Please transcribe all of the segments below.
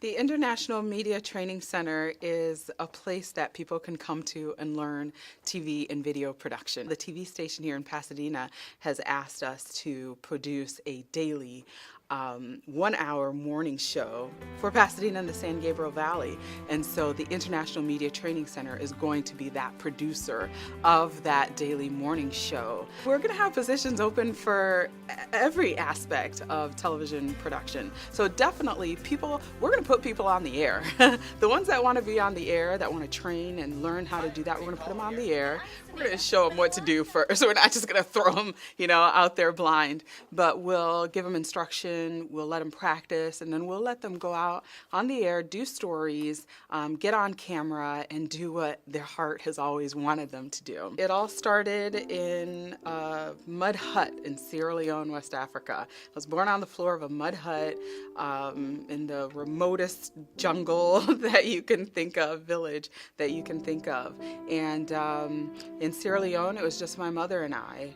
The International Media Training Center is a place that people can come to and learn TV and video production. The TV station here in Pasadena has asked us to produce a daily 1-hour morning show for Pasadena and the San Gabriel Valley. And so the International Media Training Center is going to be that producer of that daily morning show. We're going to have positions open for every aspect of television production. So definitely we're going to put people on the air. The ones that want to be on the air, that want to train and learn how to do that, we're going to put them on the air. We're going to show them what to do first. We're not just going to throw them, out there blind, but we'll give them instruction, we'll let them practice, and then we'll let them go out on the air, do stories, get on camera, and do what their heart has always wanted them to do. It all started in a mud hut in Sierra Leone, West Africa. I was born on the floor of a mud hut in the remotest jungle that you can think of, village that you can think of. And in Sierra Leone, it was just my mother and I.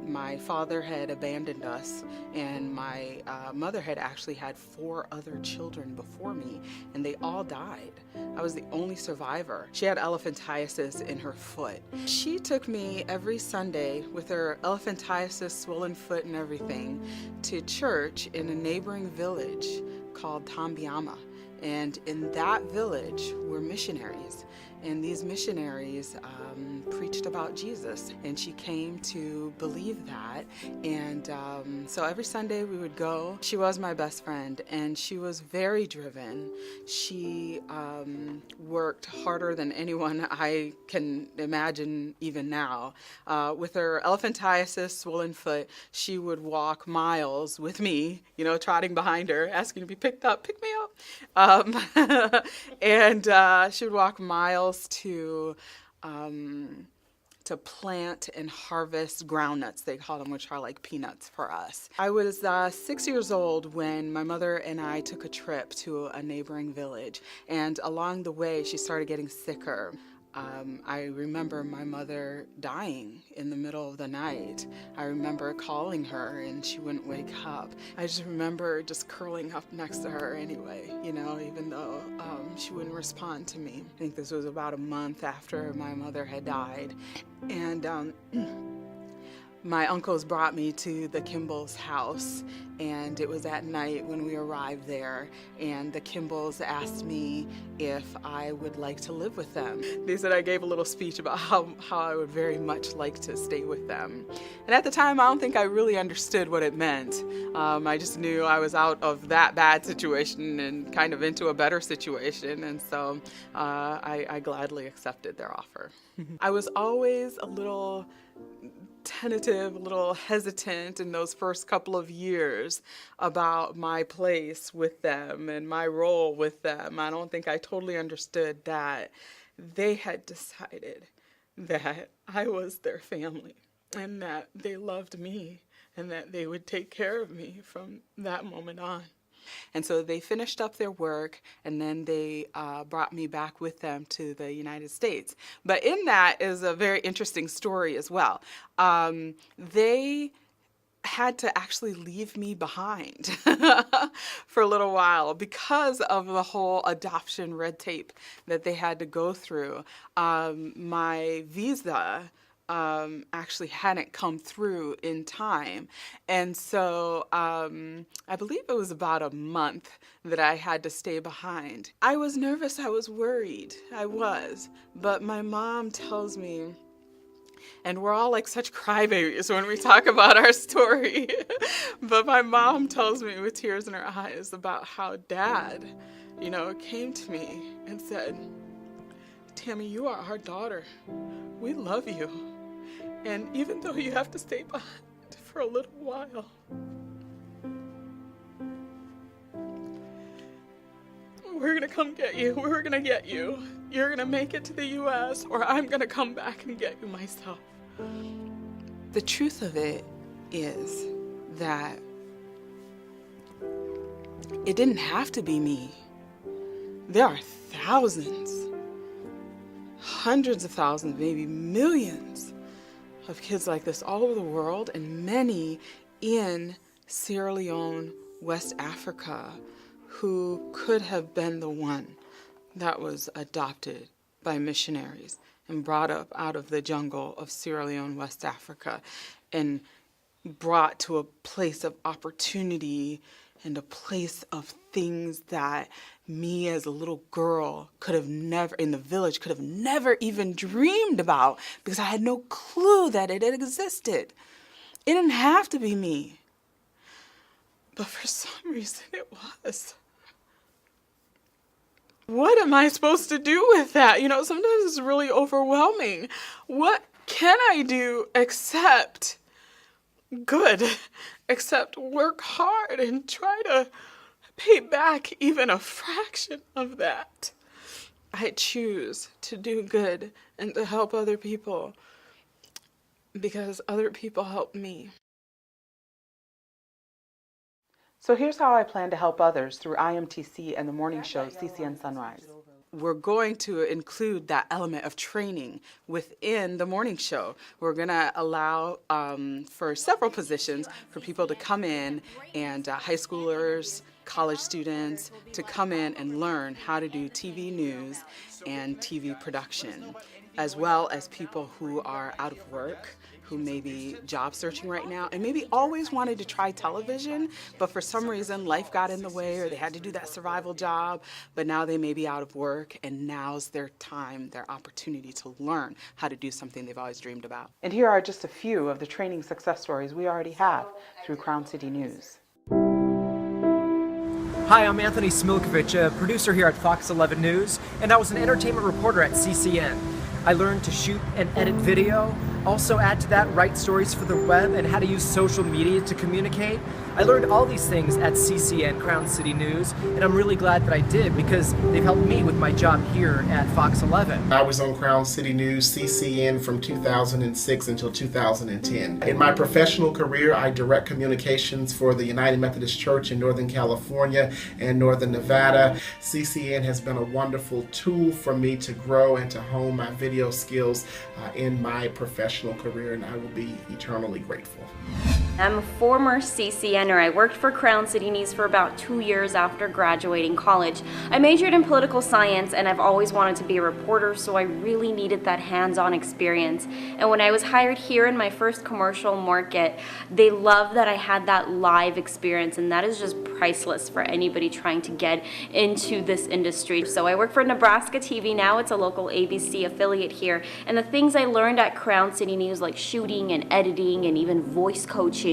My father had abandoned us, and my mother had actually had 4 other children before me, and they all died. I was the only survivor. She had elephantiasis in her foot. She took me every Sunday with her elephantiasis, swollen foot and everything to church in a neighboring village called Tambiama. And in that village were missionaries. And these missionaries preached about Jesus, and she came to believe that. And so every Sunday we would go. She was my best friend, and she was very driven. She worked harder than anyone I can imagine even now. With her elephantiasis, swollen foot, she would walk miles with me, trotting behind her, asking to be picked up, pick me up. And she would walk miles to plant and harvest groundnuts, they call them, which are like peanuts for us. I was 6 years old when my mother and I took a trip to a neighboring village, and along the way she started getting sicker. I remember my mother dying in the middle of the night. I remember calling her and she wouldn't wake up. I just remember just curling up next to her anyway, even though she wouldn't respond to me. I think this was about a month after my mother had died. And my uncles brought me to the Kimball's house, and it was at night when we arrived there, and the Kimball's asked me if I would like to live with them. They said I gave a little speech about how I would very much like to stay with them. And at the time, I don't think I really understood what it meant. I just knew I was out of that bad situation and kind of into a better situation, and so I gladly accepted their offer. I was always a little tentative, a little hesitant in those first couple of years about my place with them and my role with them. I don't think I totally understood that they had decided that I was their family and that they loved me and that they would take care of me from that moment on. And so they finished up their work, and then they brought me back with them to the United States. But in that is a very interesting story as well. They had to actually leave me behind for a little while because of the whole adoption red tape that they had to go through. My visa actually hadn't come through in time. And so I believe it was about a month that I had to stay behind. I was nervous, I was worried, I was. But my mom tells me, and we're all like such crybabies when we talk about our story, but my mom tells me with tears in her eyes about how Dad, came to me and said, "Tami, you are our daughter. We love you. And even though you have to stay behind for a little while, we're going to come get you. We're going to get you. You're going to make it to the U.S., or I'm going to come back and get you myself." The truth of it is that it didn't have to be me. There are thousands, hundreds of thousands, maybe millions of kids like this all over the world, and many in Sierra Leone, West Africa, who could have been the one that was adopted by missionaries and brought up out of the jungle of Sierra Leone, West Africa, and brought to a place of opportunity and a place of things that me as a little girl could have never, in the village, could have never even dreamed about, because I had no clue that it had existed. It didn't have to be me. But for some reason it was. What am I supposed to do with that? You know, sometimes it's really overwhelming. What can I do except good, except work hard and try to pay back even a fraction of that? I choose to do good and to help other people because other people help me. So here's how I plan to help others through IMTC and the morning show CCN Sunrise. We're going to include that element of training within the morning show. We're going to allow for several positions for people to come in, and high schoolers, college students, to come in and learn how to do TV news and TV production, as well as people who are out of work, who may be job searching right now and maybe always wanted to try television, but for some reason life got in the way, or they had to do that survival job, but now they may be out of work, and now's their time, their opportunity to learn how to do something they've always dreamed about. And here are just a few of the training success stories we already have through Crown City News. Hi, I'm Anthony Smilkovich, a producer here at Fox 11 News, and I was an entertainment reporter at CCN. I learned to shoot and edit video, also add to that, write stories for the web, and how to use social media to communicate. I learned all these things at CCN, Crown City News, and I'm really glad that I did, because they've helped me with my job here at Fox 11. I was on Crown City News, CCN, from 2006 until 2010. In my professional career, I direct communications for the United Methodist Church in Northern California and Northern Nevada. CCN has been a wonderful tool for me to grow and to hone my video skills in my professional career, and I will be eternally grateful. I'm a former CCNer. I worked for Crown City News for about 2 years after graduating college. I majored in political science, and I've always wanted to be a reporter, so I really needed that hands-on experience. And when I was hired here in my first commercial market, they loved that I had that live experience, and that is just priceless for anybody trying to get into this industry. So I work for Nebraska TV now. It's a local ABC affiliate here, and the things I learned at Crown City News, like shooting and editing and even voice coaching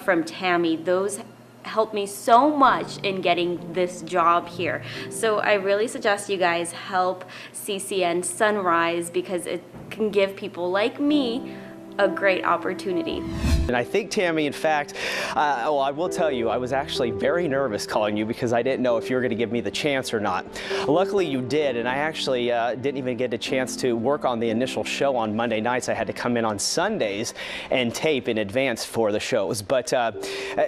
from Tami, those helped me so much in getting this job here. So I really suggest you guys help CCN Sunrise, because it can give people like me a great opportunity. And I think, Tami, in fact, well, I will tell you, I was actually very nervous calling you because I didn't know if you were going to give me the chance or not. Luckily, you did, and I actually didn't even get a chance to work on the initial show on Monday nights. I had to come in on Sundays and tape in advance for the shows. But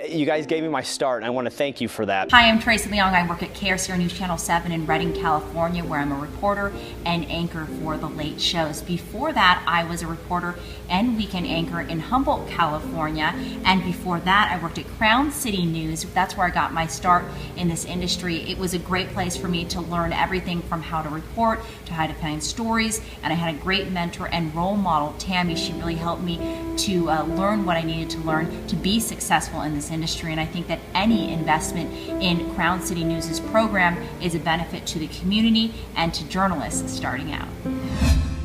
you guys gave me my start, and I want to thank you for that. Hi, I'm Tracy Leong. I work at KRCR News Channel 7 in Redding, California, where I'm a reporter and anchor for the late shows. Before that, I was a reporter and weekend anchor in Humboldt, California, and before that I worked at Crown City News. That's where I got my start in this industry. It was a great place for me to learn everything from how to report to how to find stories, and I had a great mentor and role model, Tami. She really helped me to learn what I needed to learn to be successful in this industry, and I think that any investment in Crown City News' program is a benefit to the community and to journalists starting out.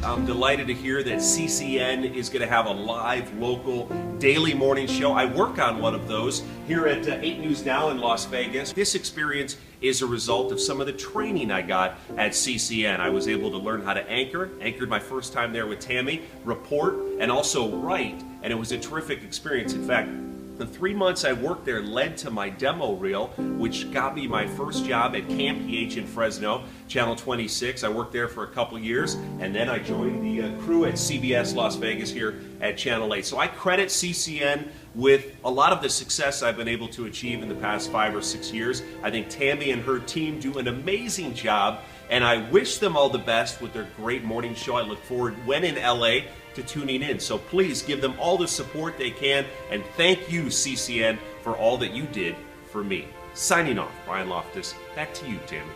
I'm delighted to hear that CCN is going to have a live, local, daily morning show. I work on one of those here at 8 News Now in Las Vegas. This experience is a result of some of the training I got at CCN. I was able to learn how to anchored my first time there with Tami, report, and also write, and it was a terrific experience. In fact, the 3 months I worked there led to my demo reel, which got me my first job at Camp PH in Fresno, Channel 26. I worked there for a couple years, and then I joined the crew at CBS Las Vegas here at Channel 8. So I credit CCN with a lot of the success I've been able to achieve in the past 5 or 6 years. I think Tami and her team do an amazing job, and I wish them all the best with their great morning show. I look forward, when in LA, to tuning in. So please give them all the support they can, and thank you, CCN, for all that you did for me. Signing off, Brian Loftus. Back to you, Tammy.